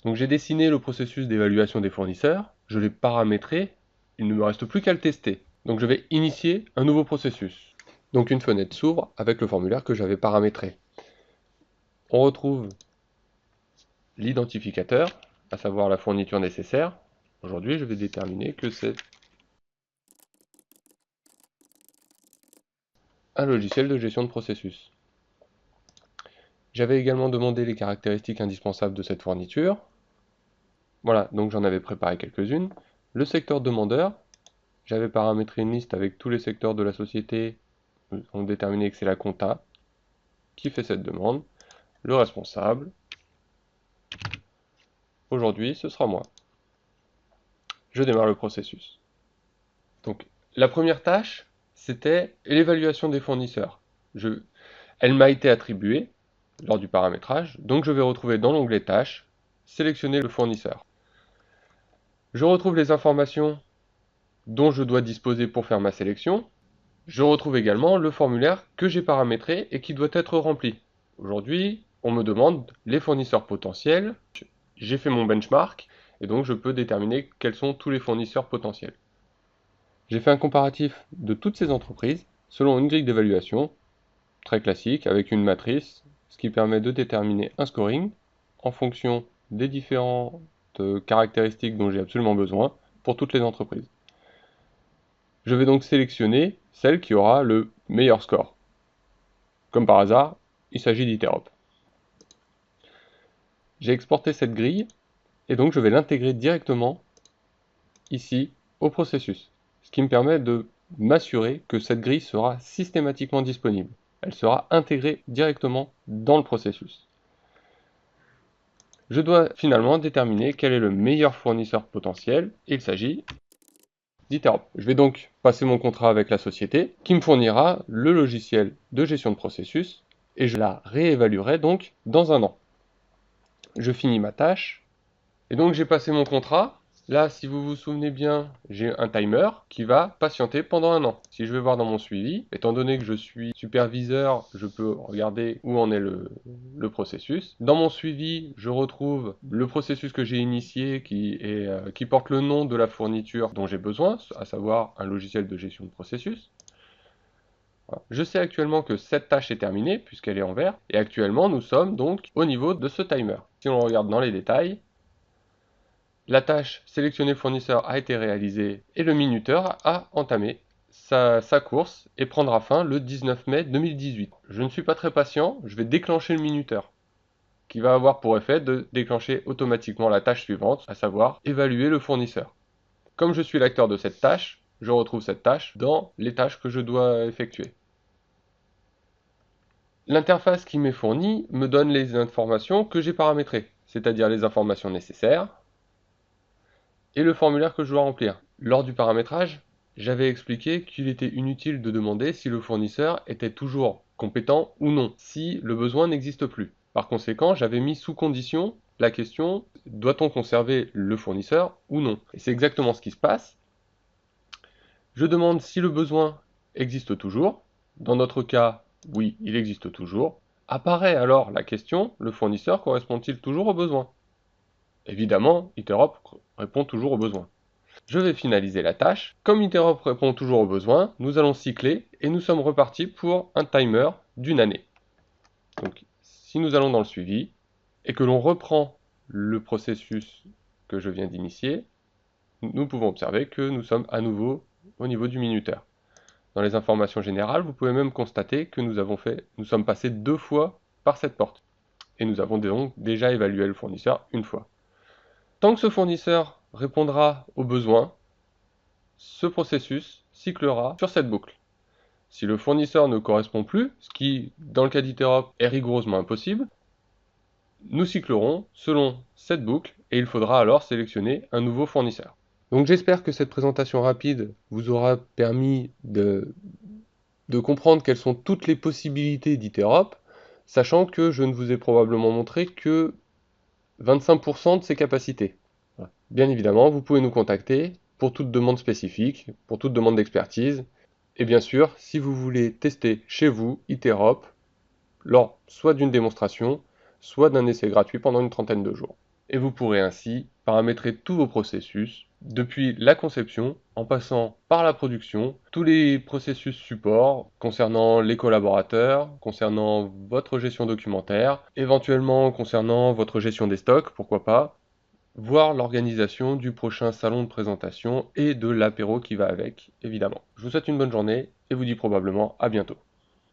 Donc j'ai dessiné le processus d'évaluation des fournisseurs, je l'ai paramétré, il ne me reste plus qu'à le tester. Donc je vais initier un nouveau processus. Donc une fenêtre s'ouvre avec le formulaire que j'avais paramétré. On retrouve l'identificateur, à savoir la fourniture nécessaire. Aujourd'hui, je vais déterminer que c'est un logiciel de gestion de processus. J'avais également demandé les caractéristiques indispensables de cette fourniture. Voilà, donc j'en avais préparé quelques-unes. Le secteur demandeur, j'avais paramétré une liste avec tous les secteurs de la société. On déterminait que c'est la compta qui fait cette demande. Le responsable, aujourd'hui, ce sera moi. Je démarre le processus. Donc, la première tâche, c'était l'évaluation des fournisseurs. Elle m'a été attribuée lors du paramétrage, donc je vais retrouver dans l'onglet Tâches, sélectionner le fournisseur. Je retrouve les informations dont je dois disposer pour faire ma sélection. Je retrouve également le formulaire que j'ai paramétré et qui doit être rempli. Aujourd'hui, on me demande les fournisseurs potentiels. J'ai fait mon benchmark et donc je peux déterminer quels sont tous les fournisseurs potentiels. J'ai fait un comparatif de toutes ces entreprises selon une grille d'évaluation très classique avec une matrice, ce qui permet de déterminer un scoring en fonction des différentes caractéristiques dont j'ai absolument besoin pour toutes les entreprises. Je vais donc sélectionner celle qui aura le meilleur score. Comme par hasard, il s'agit d'Iterop. J'ai exporté cette grille et donc je vais l'intégrer directement ici au processus, ce qui me permet de m'assurer que cette grille sera systématiquement disponible. Elle sera intégrée directement dans le processus. Je dois finalement déterminer quel est le meilleur fournisseur potentiel, et il s'agit d'Iterop. Je vais donc passer mon contrat avec la société, qui me fournira le logiciel de gestion de processus, et je la réévaluerai donc dans un an. Je finis ma tâche, et donc j'ai passé mon contrat. Là, si vous vous souvenez bien, j'ai un timer qui va patienter pendant un an. Si je vais voir dans mon suivi, étant donné que je suis superviseur, je peux regarder où en est le processus. Dans mon suivi, je retrouve le processus que j'ai initié qui porte le nom de la fourniture dont j'ai besoin, à savoir un logiciel de gestion de processus. Voilà. Je sais actuellement que cette tâche est terminée puisqu'elle est en vert, et actuellement nous sommes donc au niveau de ce timer. Si on regarde dans les détails, la tâche sélectionner fournisseur a été réalisée et le minuteur a entamé sa course et prendra fin le 19 mai 2018. Je ne suis pas très patient, je vais déclencher le minuteur, qui va avoir pour effet de déclencher automatiquement la tâche suivante, à savoir évaluer le fournisseur. Comme je suis l'acteur de cette tâche, je retrouve cette tâche dans les tâches que je dois effectuer. L'interface qui m'est fournie me donne les informations que j'ai paramétrées, c'est-à-dire les informations nécessaires, et le formulaire que je dois remplir. Lors du paramétrage, j'avais expliqué qu'il était inutile de demander si le fournisseur était toujours compétent ou non, si le besoin n'existe plus. Par conséquent, j'avais mis sous condition la question doit-on conserver le fournisseur ou non. Et c'est exactement ce qui se passe. Je demande si le besoin existe toujours. Dans notre cas, oui, il existe toujours. Apparaît alors la question, le fournisseur correspond-il toujours au besoin? Évidemment, Interop répond toujours aux besoins. Je vais finaliser la tâche. Comme Interop répond toujours aux besoins, nous allons cycler et nous sommes repartis pour un timer d'une année. Donc, si nous allons dans le suivi et que l'on reprend le processus que je viens d'initier, nous pouvons observer que nous sommes à nouveau au niveau du minuteur. Dans les informations générales, vous pouvez même constater que nous sommes passés 2 fois par cette porte. Et nous avons donc déjà évalué le fournisseur une fois. Tant que ce fournisseur répondra aux besoins, ce processus cyclera sur cette boucle. Si le fournisseur ne correspond plus, ce qui, dans le cas d'Iterop, est rigoureusement impossible, nous cyclerons selon cette boucle et il faudra alors sélectionner un nouveau fournisseur. Donc j'espère que cette présentation rapide vous aura permis de comprendre quelles sont toutes les possibilités d'Iterop, sachant que je ne vous ai probablement montré que 25% de ses capacités. Bien évidemment, vous pouvez nous contacter pour toute demande spécifique, pour toute demande d'expertise, et bien sûr, si vous voulez tester chez vous Iterop, lors soit d'une démonstration, soit d'un essai gratuit pendant une trentaine de jours. Et vous pourrez ainsi paramétrer tous vos processus, depuis la conception, en passant par la production, tous les processus support concernant les collaborateurs, concernant votre gestion documentaire, éventuellement concernant votre gestion des stocks, pourquoi pas, voire l'organisation du prochain salon de présentation et de l'apéro qui va avec, évidemment. Je vous souhaite une bonne journée et vous dis probablement à bientôt.